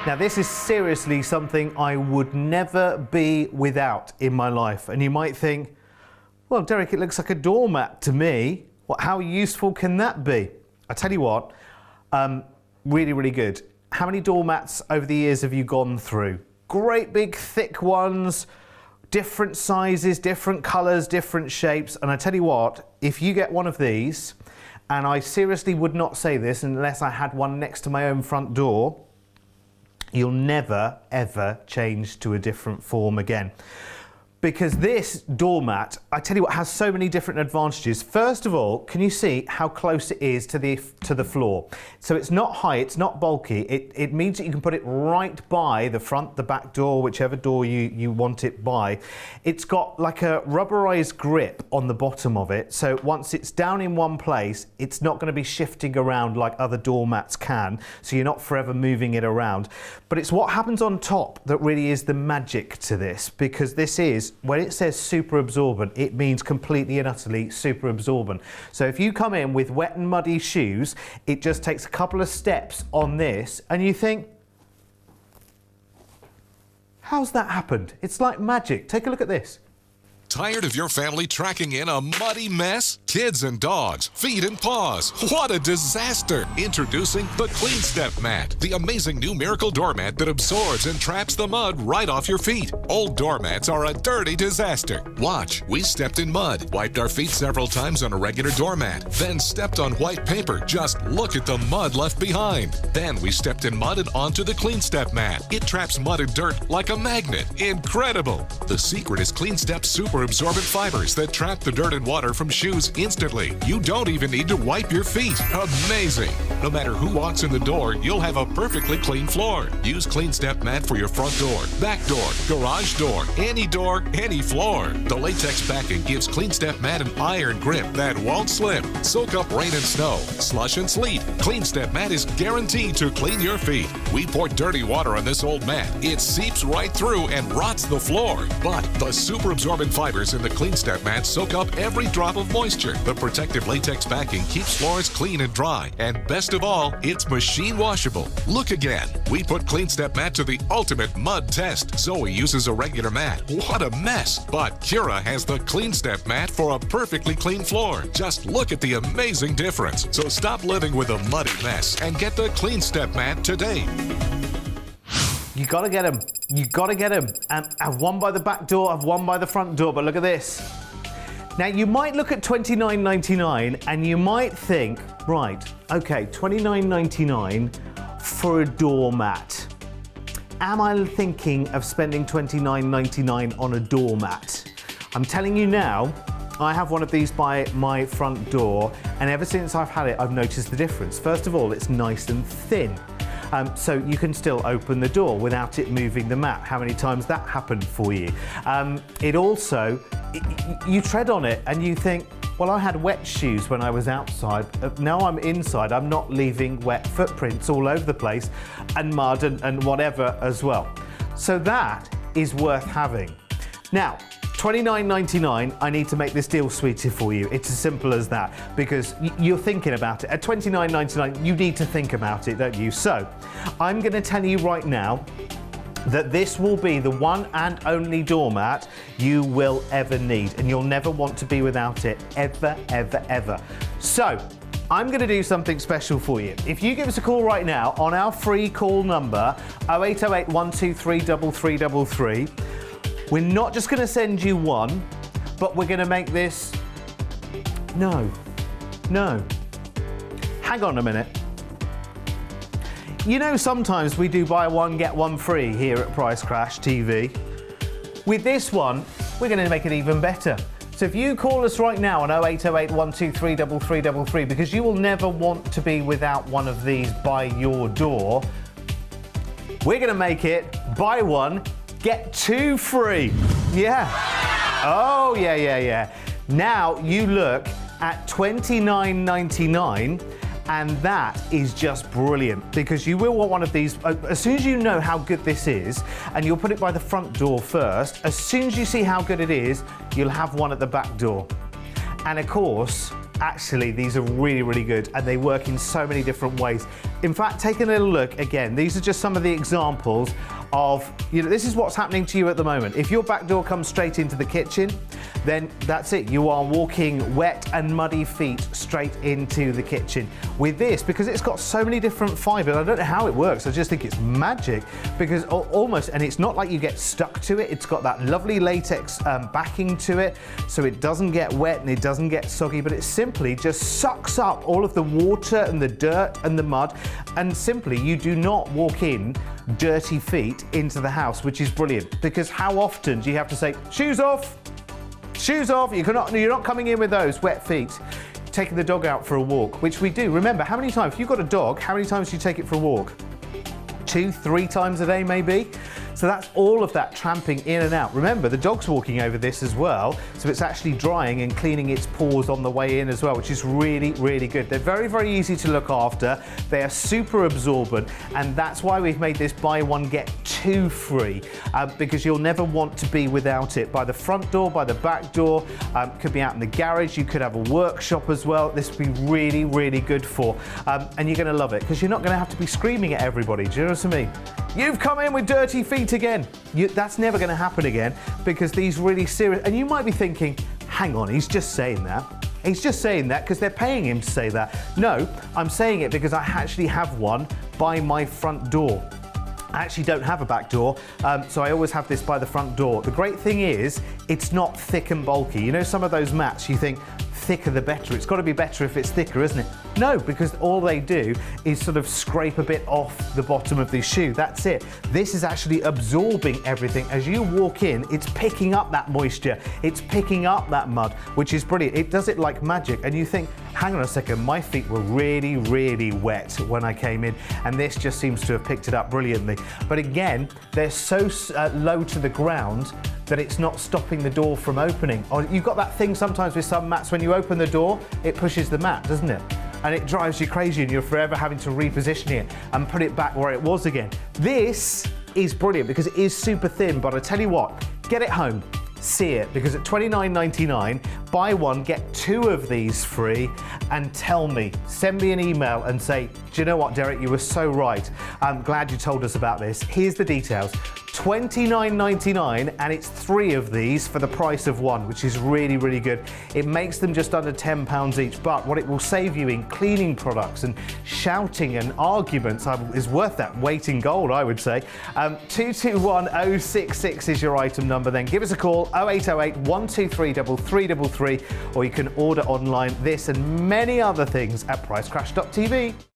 Now, this is seriously something I would never be without in my life. And you might think, well, Derek, it looks like a doormat to me. How useful can that be? I tell you what, really, really good. How many doormats over the years have you gone through? Great big thick ones, different sizes, different colours, different shapes. And I tell you what, if you get one of these, and I seriously would not say this unless I had one next to my own front door, you'll never, ever change to a different form again. Because this doormat, I tell you what, has so many different advantages. First of all, can you see how close it is to the floor? So it's not high, it's not bulky. It means that you can put it right by the front, the back door, whichever door you want it by. It's got like a rubberized grip on the bottom of it. So once it's down in one place, it's not going to be shifting around like other doormats can. So you're not forever moving it around. But it's what happens on top that really is the magic to this, because this is, when it says super absorbent, it means completely and utterly super absorbent. So if you come in with wet and muddy shoes, it just takes a couple of steps on this and you think, how's that happened? It's like magic. Take a look at this. Tired of your family tracking in a muddy mess? Kids and dogs, feet and paws. What a disaster! Introducing the Clean Step Mat, the amazing new miracle doormat that absorbs and traps the mud right off your feet. Old doormats are a dirty disaster. Watch, we stepped in mud, wiped our feet several times on a regular doormat, then stepped on white paper. Just look at the mud left behind. Then we stepped in mud and onto the Clean Step Mat. It traps mud and dirt like a magnet. Incredible! The secret is Clean Step's super absorbent fibers that trap the dirt and water from shoes instantly. You don't even need to wipe your feet. Amazing! No matter who walks in the door, you'll have a perfectly clean floor. Use Clean Step Mat for your front door, back door, garage door, any floor. The latex backing gives Clean Step Mat an iron grip that won't slip. Soak up rain and snow, slush and sleet. Clean Step Mat is guaranteed to clean your feet. We pour dirty water on this old mat. It seeps right through and rots the floor. But the super absorbent fibers in the Clean Step Mat soak up every drop of moisture. The protective latex backing keeps floors clean and dry. And best of all, it's machine washable. Look again. We put Clean Step Mat to the ultimate mud test. Zoe uses a regular mat. What a mess! But Kira has the Clean Step Mat for a perfectly clean floor. Just look at the amazing difference. So stop living with a muddy mess and get the Clean Step Mat today. You gotta get them. You gotta get them. And I've one by the back door, I've one by the front door, but look at this. Now you might look at $29.99 and you might think, right, okay, $29.99 for a doormat. Am I thinking of spending $29.99 on a doormat? I'm telling you now, I have one of these by my front door, and ever since I've had it, I've noticed the difference. First of all, it's nice and thin. So you can still open the door without it moving the mat. How many times that happened for you? It also, you tread on it and you think, well, I had wet shoes when I was outside. Now I'm inside, I'm not leaving wet footprints all over the place and mud and whatever as well. So that is worth having. Now, $29.99, I need to make this deal sweeter for you. It's as simple as that, because you're thinking about it. At $29.99, you need to think about it, don't you? So, I'm gonna tell you right now that this will be the one and only doormat you will ever need, and you'll never want to be without it, ever, ever, ever. So, I'm going to do something special for you. If you give us a call right now on our free call number, 0808 123 3333, we're not just going to send you one, but we're going to make this... No. Hang on a minute. You know, sometimes we do buy one, get one free here at Price Crash TV. With this one, we're going to make it even better. So if you call us right now on 0808 123 3333, because you will never want to be without one of these by your door, we're going to make it buy one, get two free. Yeah. Oh, yeah. Now you look at $29.99, and that is just brilliant, because you will want one of these as soon as you know how good this is, and you'll put it by the front door first. As soon as you see how good it is, you'll have one at the back door. And of course, actually these are really, really good, and they work in so many different ways. In fact, take a little look again. These are just some of the examples of, this is what's happening to you at the moment. If your back door comes straight into the kitchen, then that's it. You are walking wet and muddy feet straight into the kitchen. With this, because it's got so many different fibers, I don't know how it works. I just think it's magic, because almost, and it's not like you get stuck to it. It's got that lovely latex backing to it, so it doesn't get wet and it doesn't get soggy, but it simply just sucks up all of the water and the dirt and the mud, and simply you do not walk in dirty feet into the house, which is brilliant, because how often do you have to say, shoes off, shoes off? You're not coming in with those wet feet. Taking the dog out for a walk, which we do. Remember, how many times, if you've got a dog, how many times do you take it for a walk? 2, 3 times a day maybe. So that's all of that tramping in and out. Remember, the dog's walking over this as well, so it's actually drying and cleaning its paws on the way in as well, which is really, really good. They're very, very easy to look after. They are super absorbent, and that's why we've made this buy one, get two free, because you'll never want to be without it. By the front door, by the back door, could be out in the garage, you could have a workshop as well. This would be really, really good for, and you're gonna love it, because you're not gonna have to be screaming at everybody. Do you know what I mean? You've come in with dirty feet again. That's never going to happen again, because these really serious, and you might be thinking, hang on, he's just saying that. He's just saying that because they're paying him to say that. No, I'm saying it because I actually have one by my front door. I actually don't have a back door, so I always have this by the front door. The great thing is, it's not thick and bulky. You know, some of those mats, you think, thicker the better. It's got to be better if it's thicker, isn't it? No, because all they do is sort of scrape a bit off the bottom of the shoe. That's it. This is actually absorbing everything. As you walk in, it's picking up that moisture. It's picking up that mud, which is brilliant. It does it like magic. And you think, hang on a second, my feet were really, really wet when I came in, and this just seems to have picked it up brilliantly. But again, they're so low to the ground that it's not stopping the door from opening. Or you've got that thing sometimes with some mats, when you open the door, it pushes the mat, doesn't it? And it drives you crazy, and you're forever having to reposition it and put it back where it was again. This is brilliant because it is super thin, but I tell you what, get it home, see it, because at $29.99, buy one, get two of these free, and tell me, send me an email and say, do you know what, Derek, you were so right. I'm glad you told us about this. Here's the details. $29.99, and it's 3 of these for the price of 1, which is really, really good. It makes them just under £10 each, but what it will save you in cleaning products and shouting and arguments is worth that weight in gold, I would say. 221066 is your item number. Then give us a call, 0808 123 3333, or you can order online this and many other things at pricecrash.tv.